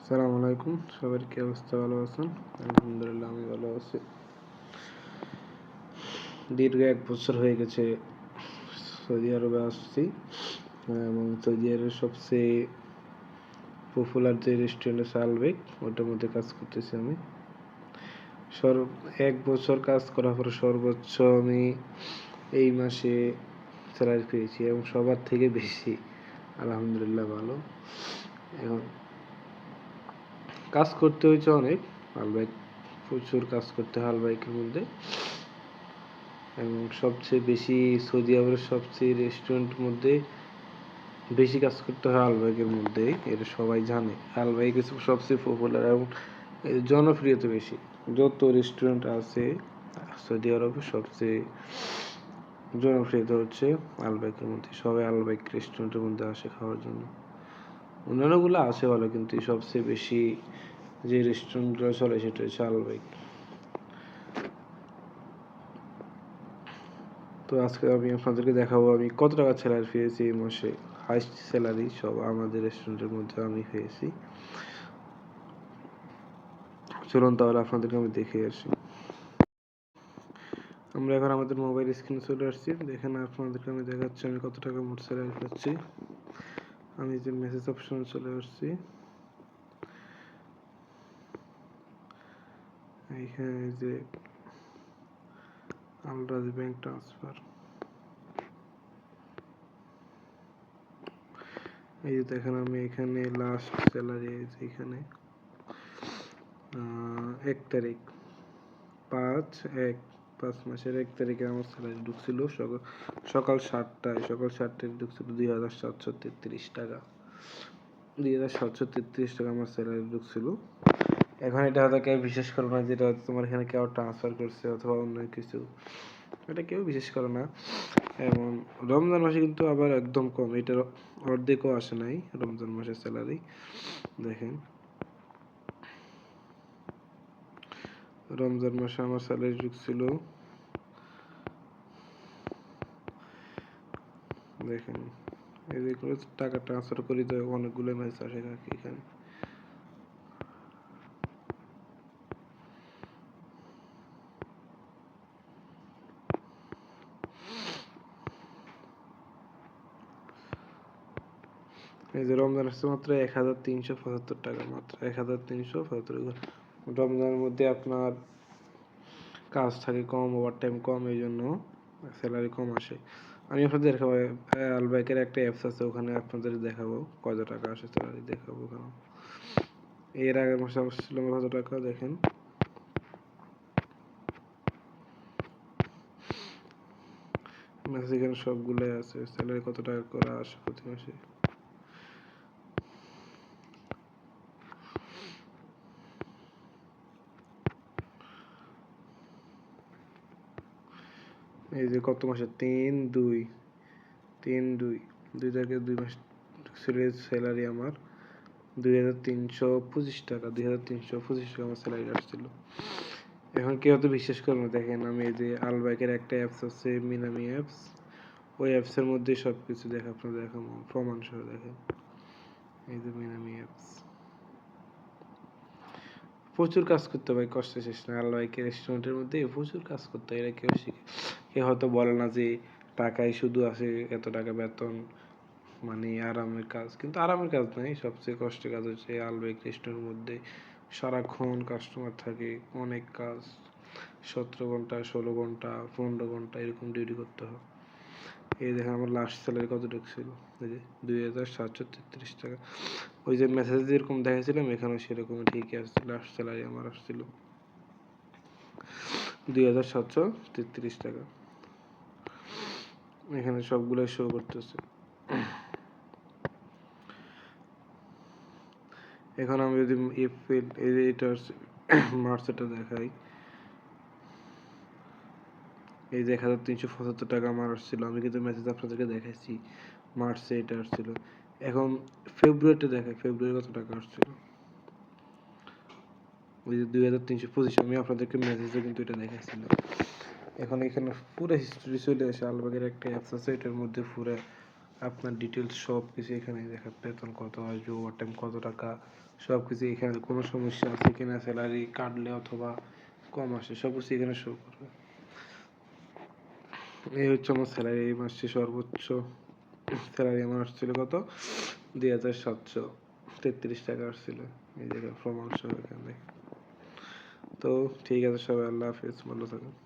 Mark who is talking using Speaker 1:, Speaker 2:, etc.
Speaker 1: আসসালামু আলাইকুম, সবার কি অবস্থা? ভালো আছেন? আলহামদুলিল্লাহ, আমি ভালো আছি। দীর্ঘ 1 বছর হয়ে গেছে সৌদি আরবে আসছি, এবং সৌদি আরবের সবচেয়ে পপুলার যে রেস্টুরেন্ট আছে আলবেক, ওটার মধ্যে কাজ করতেছি আমি। 1 বছর কাজ করার পর সর্বোচ্চ আমি এই মাসে স্যালারি পেয়েছি, এবং সবার থেকে বেশি। আলহামদুলিল্লাহ, ভালো। এখন কাজ করতে হয়েছে অনেক। আলবাইক প্রচুর কাজ করতে হয় আলবাইকের মধ্যে, এবং সবচেয়ে বেশি সৌদি আরবের সবচেয়ে রেস্টুরেন্টের মধ্যে বেশি কাজ করতে হয় আলবাইকের মধ্যে। এটা সবাই জানে। আলবাইক সবচেয়ে পপুলার এবং জনপ্রিয়তা বেশি। যত রেস্টুরেন্ট আছে সৌদি আরবে, সবচেয়ে জনপ্রিয়তা হচ্ছে আলবাইকের মধ্যে। সবাই আলবাইক রেস্টুরেন্টের মধ্যে আসে খাওয়ার জন্য। অন্যান্যগুলো আছে ভালো, কিন্তু সবচেয়ে বেশি যে রেস্টুরেন্টগুলো চলে সেটা হচ্ছে আলবাইক। তো আজকে আমি আপনাদেরকে দেখাবো আমি কত টাকা স্যালারি পেয়েছি এই মাসে। হাইস্ট স্যালারি সব আমাদের রেস্টুরেন্টের মধ্যে আমি পেয়েছি। চলুন তাহলে আপনাদেরকে আমি দেখে আসি। আমরা এখন আমাদের মোবাইল স্ক্রিনে চলে আসছি। দেখেন, আপনাদেরকে আমি দেখাচ্ছি আমি কত টাকা মোট স্যালারি পাচ্ছি। আমি যে মেসেজ অপশনে চলে আসছি, এইখানে যে আলরাজি ব্যাংক ট্রান্সফার, এই যে দেখেন আমি এখানে লাস্ট স্যালারি এখানে 1 তারিখ 5 মাসের 1 তারিখে আমার স্যালারি ঢুকছিল সকাল 7টায় ঢুকছিল 2,733 টাকা। 2,733 টাকা আমার স্যালারি ঢুকছিল। এখন এটা হয়তো কেউ বিশ্বাস করো না, যেটা হয়তো তোমার এখানে কেউ ট্রান্সফার করছে অথবা অন্য কিছু, এটা কেউ বিশ্বাস করে না। এবং রমজান মাসে কিন্তু আবার একদম কম, এটার অর্ধেকও আসে নাই রমজান মাসের স্যালারি। দেখেন, রমজান মাসে আমার স্যালারি ঢুকছিল, দেখেন এই যে টাকা ট্রান্সফার করি তো অনেকগুলো মেসেজ আসে নাকি এখানে। এই যে রমজান আসছে মাত্র 1,375 টাকা, মাত্র 1,375। রমজানের মধ্যে আপনার কাজ থাকে কম, ওভারটাইম কম, এই জন্য স্যালারি কম আসে। আমি আপনাদের দেখাবো, আলবাইকের একটা অ্যাপস আছে, ওখানে আপনাদের দেখাবো কত টাকা আসে স্যালারি দেখাবো ওখানে। এর আগের মাসে আসছিল কত টাকা দেখেন। মেসেজ এখানে সবগুলোই আছে, স্যালারি কত টাকা করে আসে প্রতি মাসে। এই যে কত মাসে 3/2 3/2 তারিখে 2 মাস ছিল স্যালারি আমার 2,325 টাকা। 2,325 টাকা আমার স্যালারি আসছিল। এখন কেউ হয়তো বিশ্বাস করবে না। দেখেন, আমি এই যে আলবাইকের একটা অ্যাপস আছে, মিনামি অ্যাপস, ওই অ্যাপসের মধ্যে সব কিছু দেখা আপনাদের দেখাবো প্রমাণ সহ। দেখেন, এই যে মিনামি অ্যাপস, প্রচুর কাজ করতে হয়, কষ্ট শেষ না। আলবাইকের রেস্টুরেন্টের মধ্যে প্রচুর কাজ করতে হয়, এটা কেউ হয়তো বলে না যে টাকাই শুধু আসে, এত টাকা বেতন মানে আরামের কাজ, কিন্তু আরামের কাজ নাই। সবচেয়ে কষ্টের কাজ হচ্ছে আলবাইক রেস্টুরেন্টের মধ্যে সারাক্ষণ কাস্টমার থাকে, অনেক কাজ, 17 ঘন্টা 16 ঘন্টা 15 ঘন্টা এরকম ডিউটি করতে হয়। এই দেখেন আমার লাস্ট স্যালারি কত ঢুকছিল, এই যে 2,733 টাকা। ওই যে মেসেজ যেরকম দেখাছিলাম এখানে সেরকম ঠিকই আসছে, লাস্ট স্যালারি আমার আসছিল 2,733 টাকা। এখানে সবগুলোই শো করতেছে। এখন আমি যদি এপ্রিল, এই যে এটা মার্চেরটা দেখাই, এই যে 1,375 টাকা আমার আসছিল। আমি কিন্তু মেসেজ আপনাদেরকে দেখাইছি মার্চে এটা আসছিল। এখন ফেব্রুয়ারিতে দেখাই, ফেব্রুয়ারি কত টাকা আসছিল, ওই যে 2,325। আমি আপনাদেরকে মেসেজে কিন্তু এটা দেখাইছিলাম। এখন এখানে পুরো হিস্ট্রি চলে আসে। আলবাগের একটা অ্যাপস আছে, এটার মধ্যে পুরো আপনার ডিটেলস সব কিছু এখানে দেখা, বেতন কত আসবে, ওভারটাইম কত টাকা, সব কিছু এখানে, কোনো সমস্যা আছে কিনা, স্যালারি কাটলে অথবা কম আসে, সব কিছু এখানে শো করবে। এই হচ্ছে আমার স্যালারি এই মাসে সর্বোচ্চ স্যালারি আমার আসছিল কত, 2733 টাকা আসছিল। এই জায়গায় প্রমাণ সহ এখানে। তো ঠিক আছে সবাই, আল্লাহ হাফিজ, ভালো থাকুন।